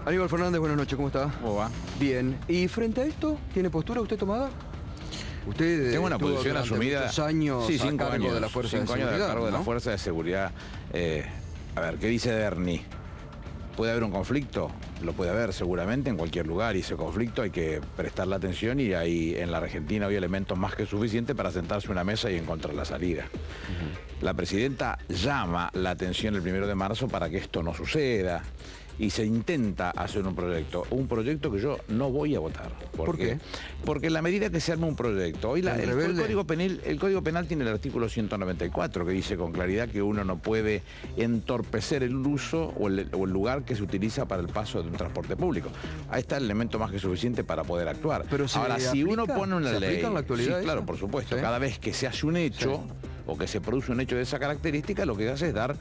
Aníbal Fernández, buenas noches, ¿cómo está? ¿Cómo va? Bien. ¿Y frente a esto, tiene postura usted tomada? Usted tengo una posición asumida. Muchos años, sí, 5 a cargo años de la Fuerza de 5 años Seguridad, a cargo de ¿no? la Fuerza de Seguridad. A ver, ¿qué dice Bernie? ¿Puede haber un conflicto? Lo puede haber seguramente en cualquier lugar, y ese conflicto hay que prestarle atención, y ahí en la Argentina hay elementos más que suficientes para sentarse a una mesa y encontrar la salida. La presidenta llama la atención el 1 de marzo para que esto no suceda, y se intenta hacer un proyecto que yo no voy a votar. ¿Por qué? Porque en la medida que se arma un proyecto, hoy el Código Penal tiene el artículo 194 que dice con claridad que uno no puede entorpecer el uso o el lugar que se utiliza para el paso de un transporte público. Ahí está el elemento más que suficiente para poder actuar. Pero ahora, si uno pone una ¿se ley, aplica en la actualidad sí, claro, eso? por supuesto, ¿Sí? cada vez que se hace un hecho, o que se produce un hecho de esa característica, lo que hace es dar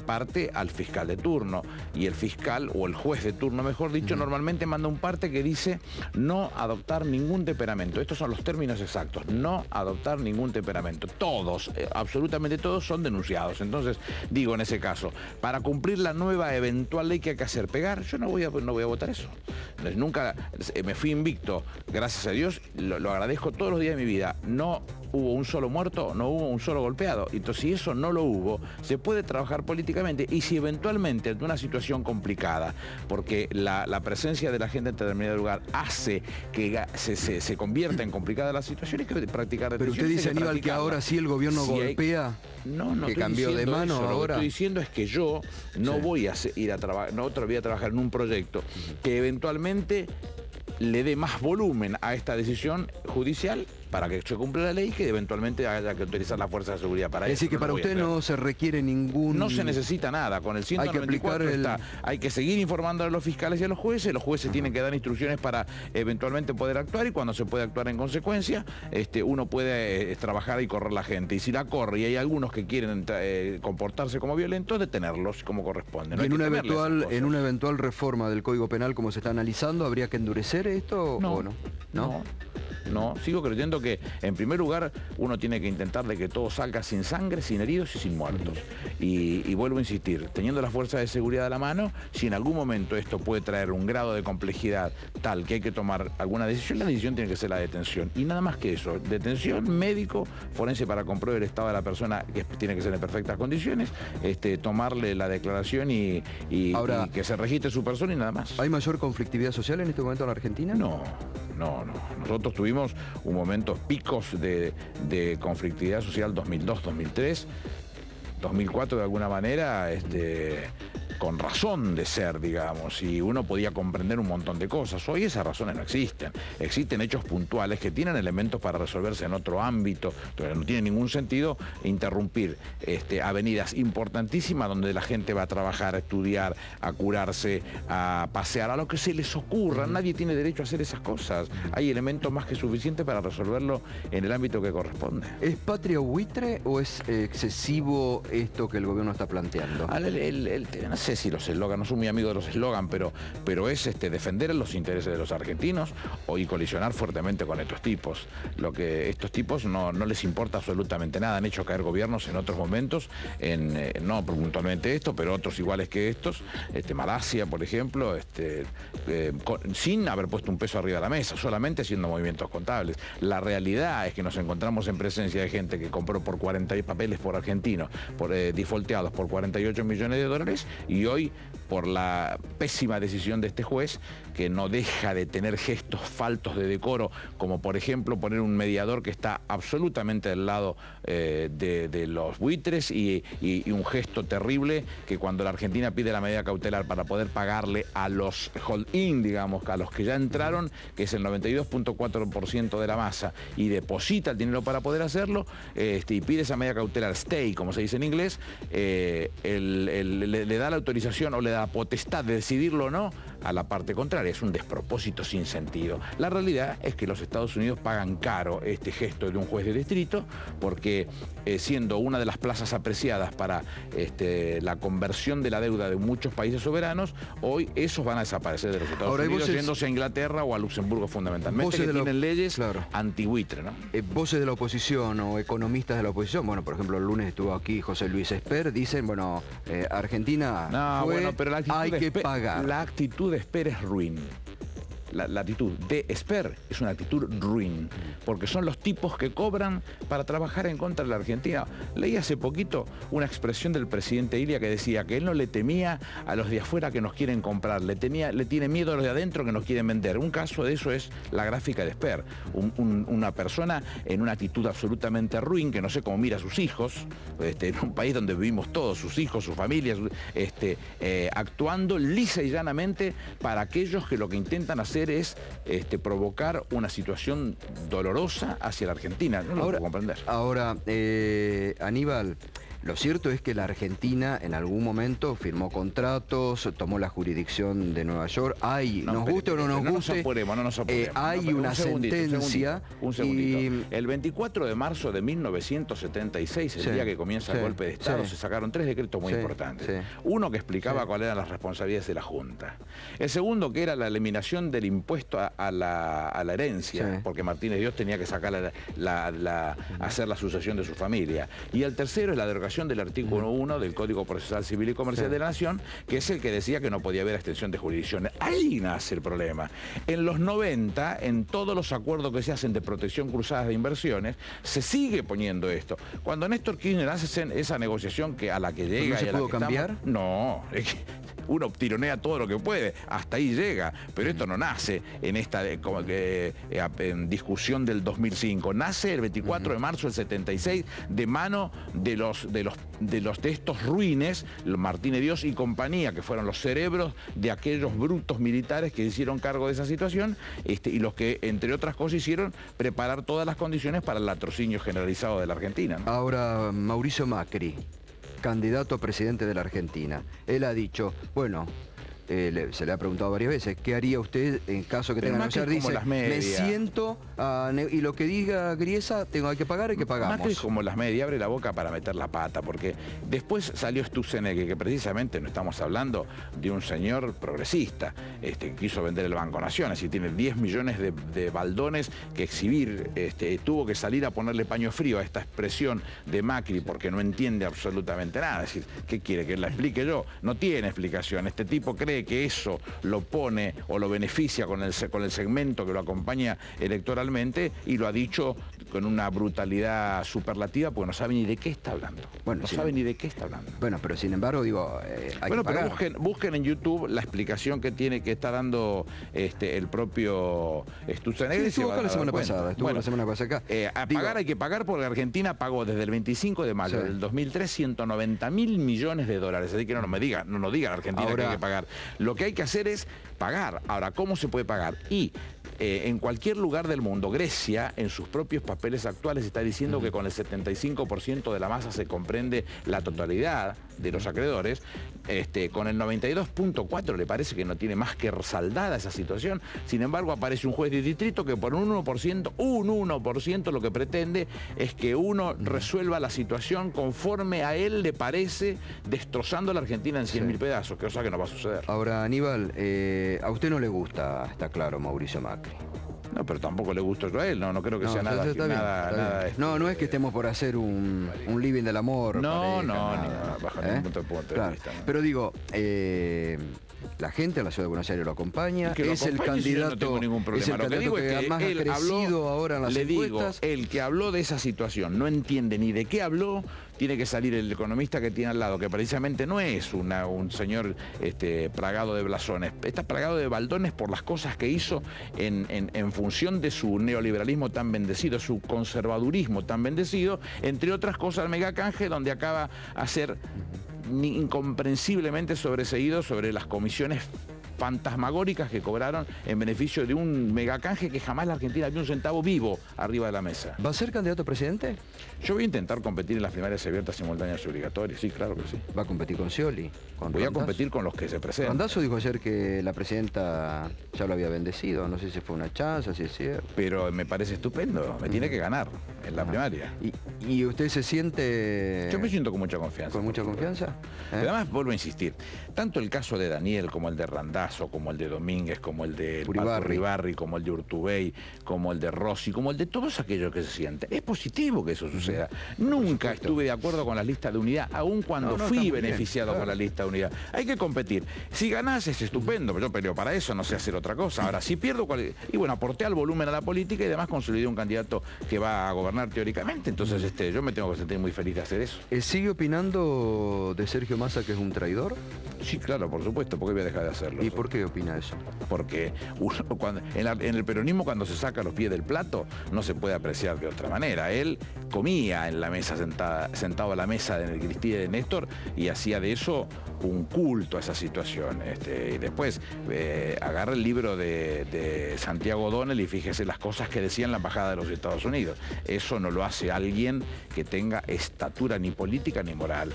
parte al fiscal de turno. Y el fiscal, o el juez de turno, mejor dicho, normalmente manda un parte que dice no adoptar ningún temperamento. Estos son los términos exactos: no adoptar ningún temperamento. Todos, absolutamente todos, son denunciados. Entonces, digo, en ese caso, para cumplir la nueva eventual ley que hay que hacer pegar, yo no voy a votar eso. Entonces, nunca me fui invicto, gracias a Dios, lo agradezco todos los días de mi vida. No hubo un solo muerto, no hubo un solo golpeado. Entonces, si eso no lo hubo, se puede trabajar políticamente, y si eventualmente ante una situación complicada, porque la presencia de la gente en determinado lugar hace que se convierta en complicada la situación, hay que practicar Pero usted dice, Aníbal, que ahora sí el gobierno golpea, no que cambió de mano eso. ahora. Lo que estoy diciendo es que yo no voy a ir a trabajar, no voy a trabajar en un proyecto que eventualmente le dé más volumen a esta decisión judicial para que se cumpla la ley, que eventualmente haya que utilizar la Fuerza de Seguridad para eso. Es decir, que para usted no se requiere ningún... No se necesita nada. Con el 194 hay que seguir informando a los fiscales y a los jueces tienen que dar instrucciones para eventualmente poder actuar, y cuando se puede actuar en consecuencia, uno puede trabajar y correr la gente. Y si la corre y hay algunos que quieren comportarse como violentos, detenerlos como corresponde. ¿Y en una eventual reforma del Código Penal, como se está analizando, habría que endurecer esto o no? No, sigo creyendo que, en primer lugar, uno tiene que intentar de que todo salga sin sangre, sin heridos y sin muertos. Y vuelvo a insistir, teniendo las fuerzas de seguridad a la mano, si en algún momento esto puede traer un grado de complejidad tal que hay que tomar alguna decisión, la decisión tiene que ser la detención. Y nada más que eso: detención, médico, forense para comprobar el estado de la persona, que tiene que ser en perfectas condiciones, tomarle la declaración y que se registre su persona, y nada más. ¿Hay mayor conflictividad social en este momento en la Argentina? No. Nosotros tuvimos un momento picos de conflictividad social 2002, 2003, 2004 de alguna manera, con razón de ser, digamos, y uno podía comprender un montón de cosas. Hoy esas razones no existen. Existen hechos puntuales que tienen elementos para resolverse en otro ámbito. Entonces, no tiene ningún sentido interrumpir avenidas importantísimas donde la gente va a trabajar, a estudiar, a curarse, a pasear, a lo que se les ocurra. Nadie tiene derecho a hacer esas cosas. Hay elementos más que suficientes para resolverlo en el ámbito que corresponde. ¿Es patria buitre o es excesivo esto que el gobierno está planteando? No sé si los eslogans, no soy muy amigo de los eslogans, pero es defender los intereses de los argentinos y colisionar fuertemente con estos tipos. Estos tipos no les importa absolutamente nada. Han hecho caer gobiernos en otros momentos, no puntualmente esto, pero otros iguales que estos, Malasia, por ejemplo, sin haber puesto un peso arriba de la mesa, solamente haciendo movimientos contables. La realidad es que nos encontramos en presencia de gente que compró por 40 papeles por argentinos, defaulteados por 48 millones de dólares, y hoy, por la pésima decisión de este juez, que no deja de tener gestos faltos de decoro, como por ejemplo poner un mediador que está absolutamente del lado de los buitres, y un gesto terrible que cuando la Argentina pide la medida cautelar para poder pagarle a los hold-in, digamos, a los que ya entraron, que es el 92.4% de la masa, y deposita el dinero para poder hacerlo, y pide esa medida cautelar, stay, como se dice en inglés, le da la autorización o le da la potestad de decidirlo o no a la parte contraria. Es un despropósito sin sentido. La realidad es que los Estados Unidos pagan caro este gesto de un juez de distrito, porque siendo una de las plazas apreciadas para la conversión de la deuda de muchos países soberanos, hoy esos van a desaparecer de los Estados Unidos, yéndose a Inglaterra o a Luxemburgo fundamentalmente, que tienen leyes anti-buitre, ¿no? Voces de la oposición o economistas de la oposición, bueno, por ejemplo, el lunes estuvo aquí José Luis Esper, dicen, bueno, Argentina pero la actitud hay que pagar. La actitud actitud de Esper es ruin. La actitud de Esper es una actitud ruin, porque son los tipos que cobran para trabajar en contra de la Argentina. Leí hace poquito una expresión del presidente Ilia que decía que él no le temía a los de afuera que nos quieren comprar, le tiene miedo a los de adentro que nos quieren vender. Un caso de eso es la gráfica de Esper, una persona en una actitud absolutamente ruin, que no sé cómo mira a sus hijos, en un país donde vivimos todos, sus hijos, sus familias, actuando lisa y llanamente para aquellos que lo que intentan hacer es provocar una situación dolorosa hacia la Argentina. No lo puedo comprender. Ahora, Aníbal, lo cierto es que la Argentina en algún momento firmó contratos, tomó la jurisdicción de Nueva York. Nos guste o no nos guste, no nos apuremos. Hay una sentencia. Un segundito. El 24 de marzo de 1976, el día que comienza el golpe de Estado, se sacaron 3 decretos muy importantes. Uno que explicaba cuáles eran las responsabilidades de la Junta. El segundo que era la eliminación del impuesto a la herencia, porque Martínez Dios tenía que sacar hacer la sucesión de su familia. Y el tercero es la derogación del artículo 1 del Código Procesal Civil y Comercial de la Nación, que es el que decía que no podía haber extensión de jurisdicción. Ahí nace el problema. En los 90, en todos los acuerdos que se hacen de protección cruzada de inversiones, se sigue poniendo esto. Cuando Néstor Kirchner hace esa negociación a la que llega... ¿No se pudo cambiar? No, es que uno tironea todo lo que puede, hasta ahí llega, pero esto no nace en esta en discusión del 2005, nace el 24 de marzo del 76 de mano de estos ruines, Martínez Dios y compañía, que fueron los cerebros de aquellos brutos militares que hicieron cargo de esa situación, y los que, entre otras cosas, hicieron preparar todas las condiciones para el latrocinio generalizado de la Argentina, ¿no? Ahora, Mauricio Macri, candidato a presidente de la Argentina, él ha dicho, bueno, se le ha preguntado varias veces, ¿qué haría usted en caso que tenga que negociar? Dice, me siento y lo que diga Griesa, hay que pagar y que pagamos. Macri es como las medias, abre la boca para meter la pata, porque después salió Stuzenegger, que precisamente no estamos hablando de un señor progresista, que quiso vender el Banco Nación, así tiene 10 millones de baldones que exhibir, tuvo que salir a ponerle paño frío a esta expresión de Macri porque no entiende absolutamente nada. Es decir, ¿qué quiere que la explique yo? No tiene explicación. Este tipo cree que eso lo pone o lo beneficia con el segmento que lo acompaña electoralmente, y lo ha dicho con una brutalidad superlativa porque no sabe ni de qué está hablando. Bueno, no sabe ni de qué está hablando. Bueno, pero sin embargo, digo, hay que pagar. Pero busquen en YouTube la explicación que está dando el propio Stuzenegger. Sí, estuvo acá la semana pasada. La semana pasada acá. Pagar hay que pagar porque Argentina pagó desde el 25 de mayo del 2003 190.000 millones de dólares. Así que no nos diga la Argentina que hay que pagar. Lo que hay que hacer es pagar. Ahora, ¿cómo se puede pagar? Y en cualquier lugar del mundo, Grecia, en sus propios papeles actuales, está diciendo que con el 75% de la masa se comprende la totalidad de los acreedores. Con el 92.4 le parece que no tiene más que saldada esa situación. Sin embargo, aparece un juez de distrito que por un 1% lo que pretende es que uno resuelva la situación conforme a él le parece, destrozando a la Argentina en 100.000 pedazos, cosa que no va a suceder. Ahora, Aníbal, a usted no le gusta, está claro, Mauricio Macri. No, pero tampoco le gusto yo a él, no creo que sea nada. No es que estemos por hacer un living del amor. No, bajo ningún punto de vista. ¿No? Pero digo, la gente en la ciudad de Buenos Aires lo acompaña, es el candidato, no tengo ningún problema. Es el candidato que más ha crecido ahora en las encuestas. El que habló de esa situación no entiende ni de qué habló. Tiene que salir el economista que tiene al lado, que precisamente no es un señor plagado de blasones, está plagado de baldones por las cosas que hizo en función de su neoliberalismo tan bendecido, su conservadurismo tan bendecido, entre otras cosas el megacanje, donde acaba a ser incomprensiblemente sobreseído sobre las comisiones fantasmagóricas que cobraron en beneficio de un megacanje que jamás la Argentina vio un centavo vivo arriba de la mesa. ¿Va a ser candidato a presidente? Yo voy a intentar competir en las primarias abiertas, simultáneas y obligatorias, sí, claro que sí. ¿Va a competir con Scioli? Voy a competir con los que se presentan. Randazzo dijo ayer que la presidenta ya lo había bendecido, no sé si fue una chance, si es cierto. Pero me parece estupendo, me tiene que ganar en la primaria. ¿Y usted se siente...? Yo me siento con mucha confianza. ¿Con mucha confianza? Pero además, vuelvo a insistir, tanto el caso de Daniel como el de Randazzo, caso, como el de Domínguez, como el de Uribarri, como el de Urtubey, como el de Rossi, como el de todos aquellos que se sienten. Es positivo que eso suceda. Nunca estuve de acuerdo con la lista de unidad, aun cuando fui beneficiado con la lista de unidad. Hay que competir. Si ganás es estupendo, pero yo peleo para eso, no sé hacer otra cosa. Ahora, si pierdo, y bueno, aporté al volumen a la política y además consolidé un candidato que va a gobernar teóricamente, entonces yo me tengo que sentir muy feliz de hacer eso. ¿Sigue opinando de Sergio Massa que es un traidor? Sí, claro, por supuesto, ¿por qué voy a dejar de hacerlo? ¿Y por qué opina eso? Porque en el peronismo, cuando se saca los pies del plato, no se puede apreciar de otra manera. Él comía en la mesa, sentado a la mesa de Cristina y de Néstor, y hacía de eso un culto a esa situación. Y después agarra el libro de Santiago O'Donnell y fíjese las cosas que decía en la embajada de los Estados Unidos. Eso no lo hace alguien que tenga estatura ni política ni moral.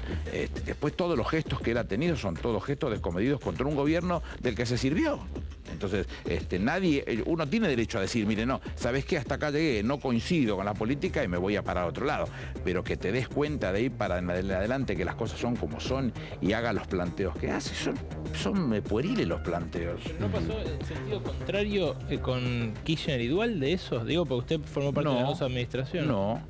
Después todos los gestos que él ha tenido son todos gestos descomedidos contra un gobierno del que se sirvió. Entonces, uno tiene derecho a decir, mire, no, ¿sabes qué? Hasta acá llegué, no coincido con la política y me voy a parar a otro lado. Pero que te des cuenta de ir para adelante que las cosas son como son y haga los planteos que hace. Son pueriles los planteos. ¿No pasó en sentido contrario con Kirchner y Duhalde eso? Digo, porque usted formó parte de la nueva administración. No.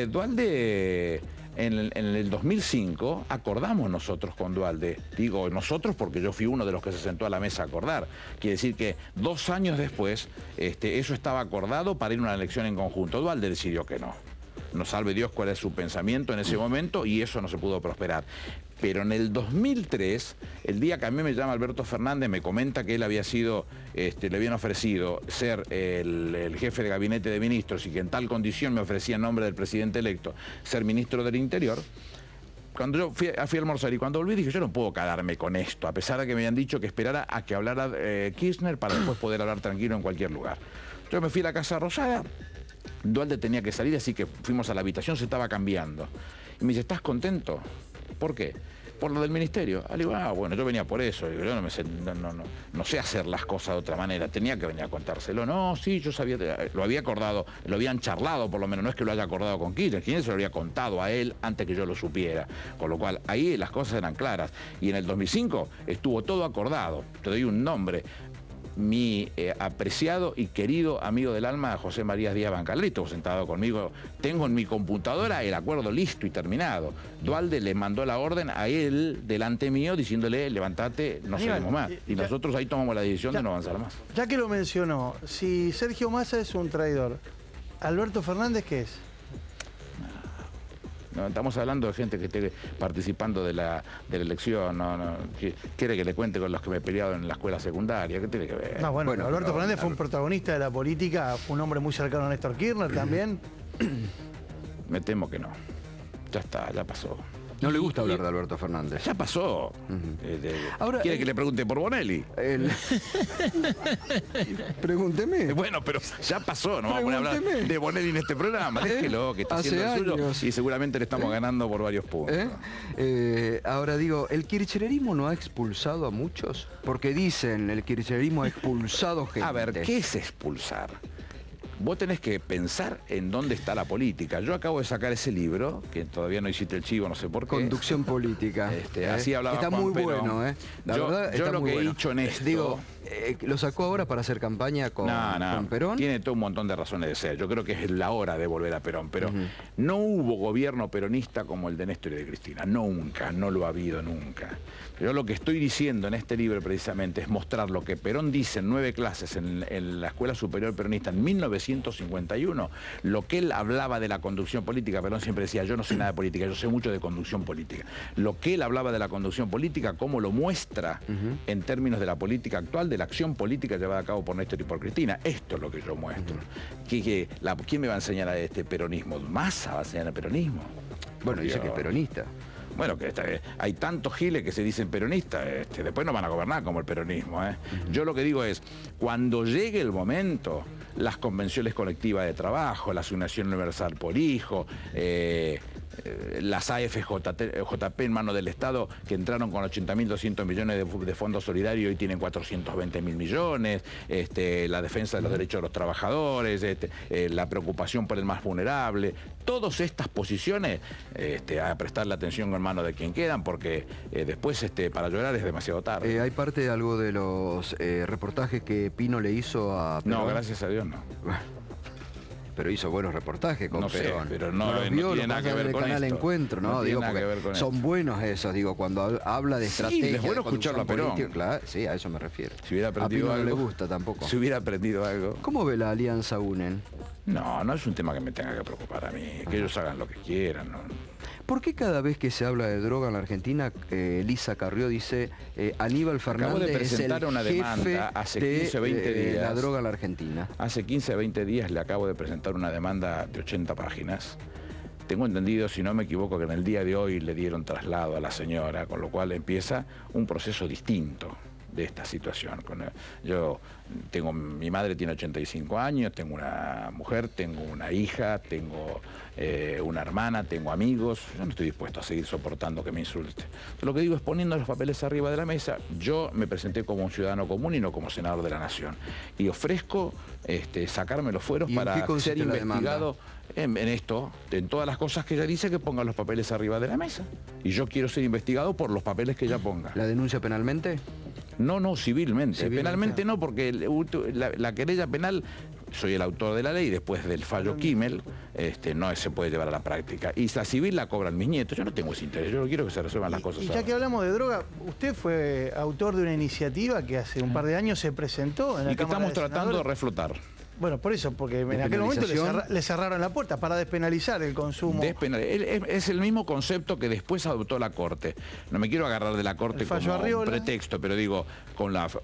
Duhalde... En el 2005 acordamos nosotros con Duhalde, digo nosotros porque yo fui uno de los que se sentó a la mesa a acordar, quiere decir que 2 años después eso estaba acordado para ir a una elección en conjunto. Duhalde decidió que no. No salve Dios cuál es su pensamiento en ese momento y eso no se pudo prosperar. Pero en el 2003, el día que a mí me llama Alberto Fernández, me comenta que él había sido, le habían ofrecido ser el jefe de gabinete de ministros y que en tal condición me ofrecía en nombre del presidente electo ser ministro del Interior. Cuando yo fui a almorzar y cuando volví dije, yo no puedo quedarme con esto, a pesar de que me habían dicho que esperara a que hablara Kirchner para después poder hablar tranquilo en cualquier lugar. Yo me fui a la Casa Rosada, Duhalde tenía que salir, así que fuimos a la habitación, se estaba cambiando. Y me dice, ¿estás contento? ¿Por qué? Por lo del ministerio. Le digo, bueno, yo venía por eso. Digo, yo no sé hacer las cosas de otra manera. Tenía que venir a contárselo. No, sí, yo sabía, lo había acordado, lo habían charlado por lo menos, no es que lo haya acordado con Kirchner. Kirchner se lo había contado a él antes que yo lo supiera. Con lo cual, ahí las cosas eran claras. Y en el 2005 estuvo todo acordado. Te doy un nombre. Mi apreciado y querido amigo del alma, José María Díaz Bancalito, sentado conmigo, tengo en mi computadora el acuerdo listo y terminado. Duhalde le mandó la orden a él, delante mío, diciéndole, levantate, no seguimos más. Y nosotros ahí tomamos la decisión de no avanzar más. Ya que lo mencionó, si Sergio Massa es un traidor, ¿Alberto Fernández qué es? No, estamos hablando de gente que esté participando de la elección. Quiere que le cuente con los que me he peleado en la escuela secundaria. ¿Qué tiene que ver? No, bueno, Alberto Fernández fue un protagonista de la política, fue un hombre muy cercano a Néstor Kirchner también. Me temo que no. Ya está, ya pasó. No le gusta hablar de Alberto Fernández. Ya pasó. Ahora, ¿quiere que le pregunte por Bonelli? Pregúnteme. Bueno, pero ya pasó. No vamos a hablar de Bonelli en este programa. Déjelo, que está haciendo el suyo. Y seguramente le estamos ganando por varios puntos. Ahora digo, ¿el kirchnerismo no ha expulsado a muchos? Porque dicen, el kirchnerismo ha expulsado gente. A ver, ¿qué es expulsar? Vos tenés que pensar en dónde está la política. Yo acabo de sacar ese libro, que todavía no hiciste el chivo, no sé por qué. Conducción política. Así hablaba Está Juan muy Perón. Bueno, La verdad, yo está lo muy que bueno. he dicho en esto... Digo, ¿lo sacó ahora para hacer campaña con Perón? Tiene todo un montón de razones de ser. Yo creo que es la hora de volver a Perón, pero no hubo gobierno peronista como el de Néstor y de Cristina. Nunca, no lo ha habido nunca. Yo lo que estoy diciendo en este libro precisamente es mostrar lo que Perón dice en 9 clases en la Escuela Superior Peronista en 1951, lo que él hablaba de la conducción política. Perón siempre decía, yo no sé nada de política, yo sé mucho de conducción política. Lo que él hablaba de la conducción política, cómo lo muestra en términos de la política actual, de la acción política llevada a cabo por Néstor y por Cristina. Esto es lo que yo muestro. ¿Quién me va a enseñar a este peronismo? ¿Massa va a enseñar el peronismo? Bueno, dice que es peronista. Bueno, que hay tantos giles que se dicen peronistas, después no van a gobernar como el peronismo. Yo lo que digo es, cuando llegue el momento, las convenciones colectivas de trabajo, la asignación universal por hijo, las AFJP en manos del Estado, que entraron con 80.200 millones de fondos solidarios y tienen 420.000 millones, la defensa de los derechos de los trabajadores, la preocupación por el más vulnerable, todas estas posiciones a prestarle atención en manos de quien quedan, porque después para llorar es demasiado tarde. ¿Hay parte de algo de los reportajes que Pino le hizo a Perón? No, gracias a Dios no. Pero hizo buenos reportajes con Perón. Pero no tiene nada que ver con Canal esto. Encuentro, ¿no? Digo, nada que ver con son buenos esos, digo, cuando habla de estrategia. Sí, es bueno escucharlo a Perón. Claro, sí, a eso me refiero. Si hubiera aprendido a Pino algo, no le gusta tampoco. Si hubiera aprendido algo. ¿Cómo ve la alianza UNEN? No es un tema que me tenga que preocupar a mí. Que ellos hagan lo que quieran, ¿no? ¿Por qué cada vez que se habla de droga en la Argentina, Elisa Carrió dice Aníbal Fernández es el una demanda hace 15 o 20 días. La droga en la Argentina? Hace 15 o 20 días le acabo de presentar una demanda de 80 páginas. Tengo entendido, si no me equivoco, que en el día de hoy le dieron traslado a la señora, con lo cual empieza un proceso distinto de esta situación. Mi madre tiene 85 años, tengo una mujer, tengo una hija, tengo una hermana, tengo amigos. Yo no estoy dispuesto a seguir soportando que me insulte. Entonces, lo que digo es, poniendo los papeles arriba de la mesa, yo me presenté como un ciudadano común y no como senador de la Nación. Y ofrezco sacarme los fueros para ser investigado en esto, en todas las cosas que ella dice, que ponga los papeles arriba de la mesa. Y yo quiero ser investigado por los papeles que ella ponga. ¿La denuncia penalmente? No, civilmente. Penalmente no, porque la querella penal, soy el autor de la ley, después del fallo Kimmel, no se puede llevar a la práctica. Y la civil la cobran mis nietos. Yo no tengo ese interés, yo quiero que se resuelvan las cosas. Y ya que hablamos de droga, usted fue autor de una iniciativa que hace un par de años se presentó en la Cámara de Senadores. Y que estamos tratando de reflotar. Bueno, por eso, porque en aquel momento le cerraron la puerta para despenalizar el consumo. Es el mismo concepto que después adoptó la Corte. No me quiero agarrar de la Corte como un pretexto, pero digo,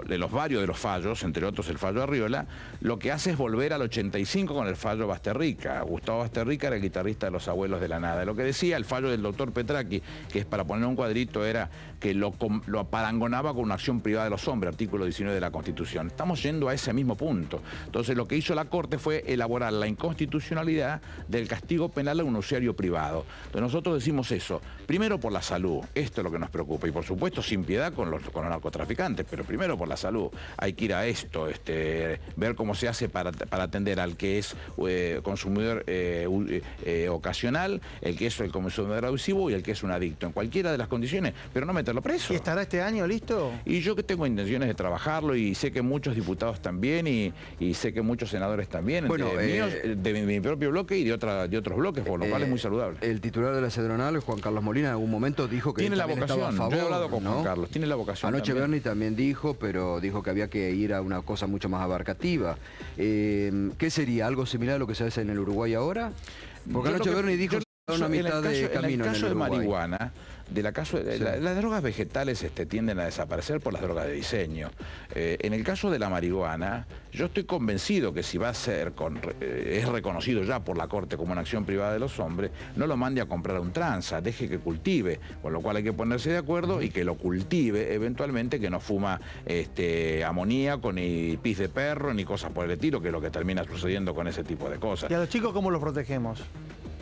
de los varios de los fallos, entre otros el fallo Arriola, lo que hace es volver al 85 con el fallo Basterrica. Gustavo Basterrica era el guitarrista de Los Abuelos de la Nada. Lo que decía el fallo del doctor Petracchi, que es para poner un cuadrito, era que lo aparangonaba con una acción privada de los hombres, artículo 19 de la Constitución. Estamos yendo a ese mismo punto. Entonces, lo que hizo la Corte fue elaborar la inconstitucionalidad del castigo penal a un usuario privado. Entonces nosotros decimos eso, primero por la salud, esto es lo que nos preocupa, y por supuesto sin piedad con los narcotraficantes, pero primero por la salud. Hay que ir a esto, ver cómo se hace para atender al que es consumidor ocasional, el que es el consumidor abusivo y el que es un adicto, en cualquiera de las condiciones, pero no meterlo preso. ¿Y estará este año listo? Y yo que tengo intenciones de trabajarlo, y sé que muchos diputados también, y sé que muchos senadores también, bueno, míos, de mi propio bloque y de otros bloques, por lo cual es muy saludable. El titular de la Cedronal, Juan Carlos Molina, en algún momento dijo que tiene la vocación. Estaba a favor, yo he hablado con Juan Carlos, tiene la vocación. Anoche Berni también dijo, pero dijo que había que ir a una cosa mucho más abarcativa. ¿Qué sería? ¿Algo similar a lo que se hace en el Uruguay ahora? Porque anoche Berni dijo una mitad de camino en el caso de Uruguay. marihuana, las drogas vegetales tienden a desaparecer por las drogas de diseño. En el caso de la marihuana, yo estoy convencido que si va a ser, es reconocido ya por la Corte como una acción privada de los hombres, no lo mande a comprar a un tranza, deje que cultive, con lo cual hay que ponerse de acuerdo y que lo cultive eventualmente, que no fuma amoníaco, ni pis de perro, ni cosas por el estilo, que es lo que termina sucediendo con ese tipo de cosas. ¿Y a los chicos cómo los protegemos?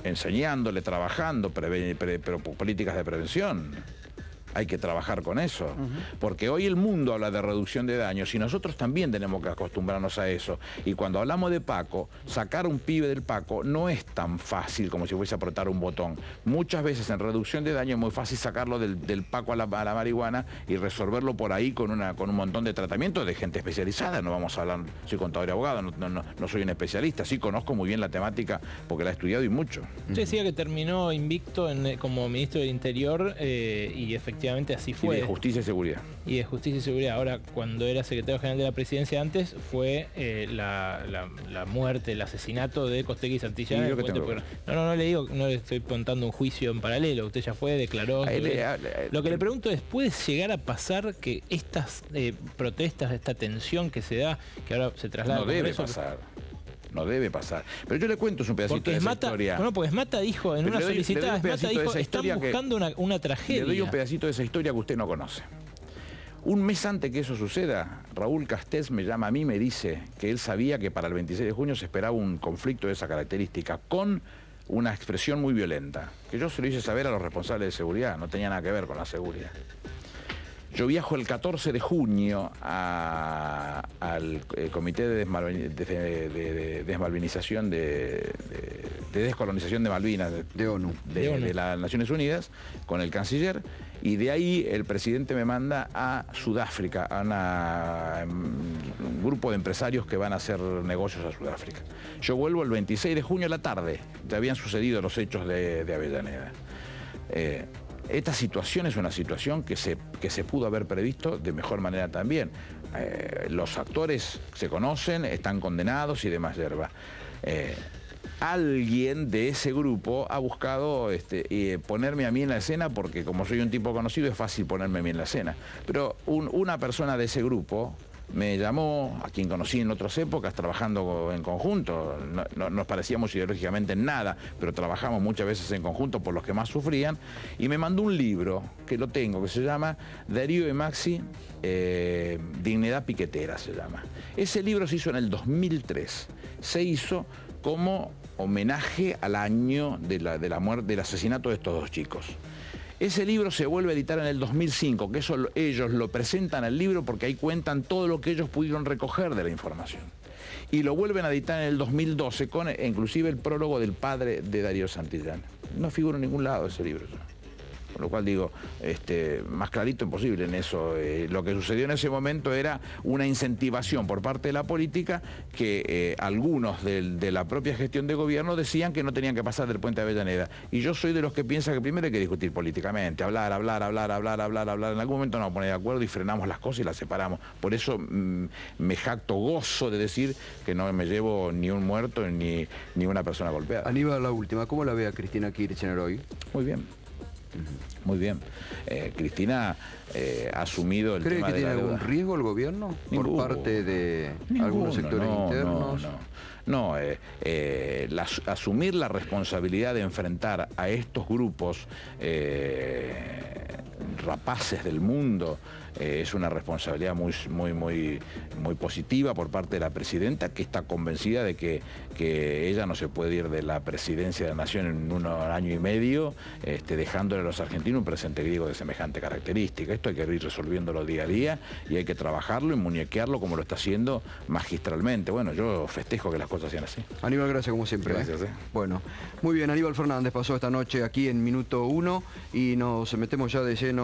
Enseñándole, trabajando, pero políticas de prevención. Hay que trabajar con eso, porque hoy el mundo habla de reducción de daños y nosotros también tenemos que acostumbrarnos a eso. Y cuando hablamos de Paco, sacar a un pibe del Paco no es tan fácil como si fuese a apretar un botón. Muchas veces en reducción de daño es muy fácil sacarlo del Paco a la marihuana y resolverlo por ahí con un montón de tratamientos de gente especializada. No vamos a hablar, soy contador y abogado, no soy un especialista, sí conozco muy bien la temática porque la he estudiado y mucho. Usted decía que terminó invicto como ministro del Interior y efectivamente así fue. Y de Justicia y Seguridad. Y de Justicia y Seguridad. Ahora, cuando era secretario general de la Presidencia antes, fue la muerte, el asesinato de Costegui y Santillana. No le digo, no le estoy contando un juicio en paralelo. Usted ya fue, declaró. Lo que le pregunto es, ¿puede llegar a pasar que estas protestas, esta tensión que se da, que ahora se traslada al Congreso? No debe pasar. No debe pasar. Pero yo le cuento un pedacito de esa historia. No, porque Esmata dijo en una solicitada, Esmata dijo, están buscando una tragedia. Le doy un pedacito de esa historia que usted no conoce. Un mes antes que eso suceda, Raúl Castells me llama a mí y me dice que él sabía que para el 26 de junio se esperaba un conflicto de esa característica con una expresión muy violenta, que yo se lo hice saber a los responsables de seguridad, no tenía nada que ver con la seguridad. Yo viajo el 14 de junio al Comité de Desmalvinización, de Descolonización de Malvinas, de ONU. De las Naciones Unidas, con el canciller, y de ahí el presidente me manda a Sudáfrica, a un grupo de empresarios que van a hacer negocios a Sudáfrica. Yo vuelvo el 26 de junio a la tarde, ya habían sucedido los hechos de Avellaneda. Esta situación es una situación que se pudo haber previsto de mejor manera también. Los actores se conocen, están condenados y demás yerba. Alguien de ese grupo ha buscado ponerme a mí en la escena, porque como soy un tipo conocido es fácil ponerme a mí en la escena. Pero una persona de ese grupo me llamó, a quien conocí en otras épocas, trabajando en conjunto. No nos parecíamos ideológicamente en nada, pero trabajamos muchas veces en conjunto por los que más sufrían, y me mandó un libro, que lo tengo, que se llama Darío y Maxi, Dignidad Piquetera se llama. Ese libro se hizo en el 2003, se hizo como homenaje al año de la muerte, del asesinato de estos dos chicos. Ese libro se vuelve a editar en el 2005, que eso ellos lo presentan al libro porque ahí cuentan todo lo que ellos pudieron recoger de la información. Y lo vuelven a editar en el 2012 con inclusive el prólogo del padre de Darío Santillán. No figura en ningún lado ese libro. Con lo cual digo, más clarito imposible en eso. Lo que sucedió en ese momento era una incentivación por parte de la política que algunos de la propia gestión de gobierno decían que no tenían que pasar del puente de Avellaneda. Y yo soy de los que piensa que primero hay que discutir políticamente, hablar. En algún momento nos vamos a poner de acuerdo y frenamos las cosas y las separamos. Por eso me jacto, gozo de decir que no me llevo ni un muerto ni una persona golpeada. Aníbal, la última, ¿cómo la ve a Cristina Kirchner hoy? Muy bien. Muy bien. Cristina ha asumido el tema de la deuda. ¿Cree que tiene algún riesgo el gobierno por parte de algunos sectores internos? No, asumir la responsabilidad de enfrentar a estos grupos rapaces del mundo es una responsabilidad muy positiva por parte de la presidenta, que está convencida de que ella no se puede ir de la presidencia de la Nación en un año y medio dejándole a los argentinos un presente griego de semejante característica. Esto hay que ir resolviéndolo día a día y hay que trabajarlo y muñequearlo como lo está haciendo magistralmente. Bueno, yo festejo que las cosas sean así. Aníbal, gracias como siempre. Gracias. Bueno, muy bien, Aníbal Fernández pasó esta noche aquí en Minuto 1 y nos metemos ya de lleno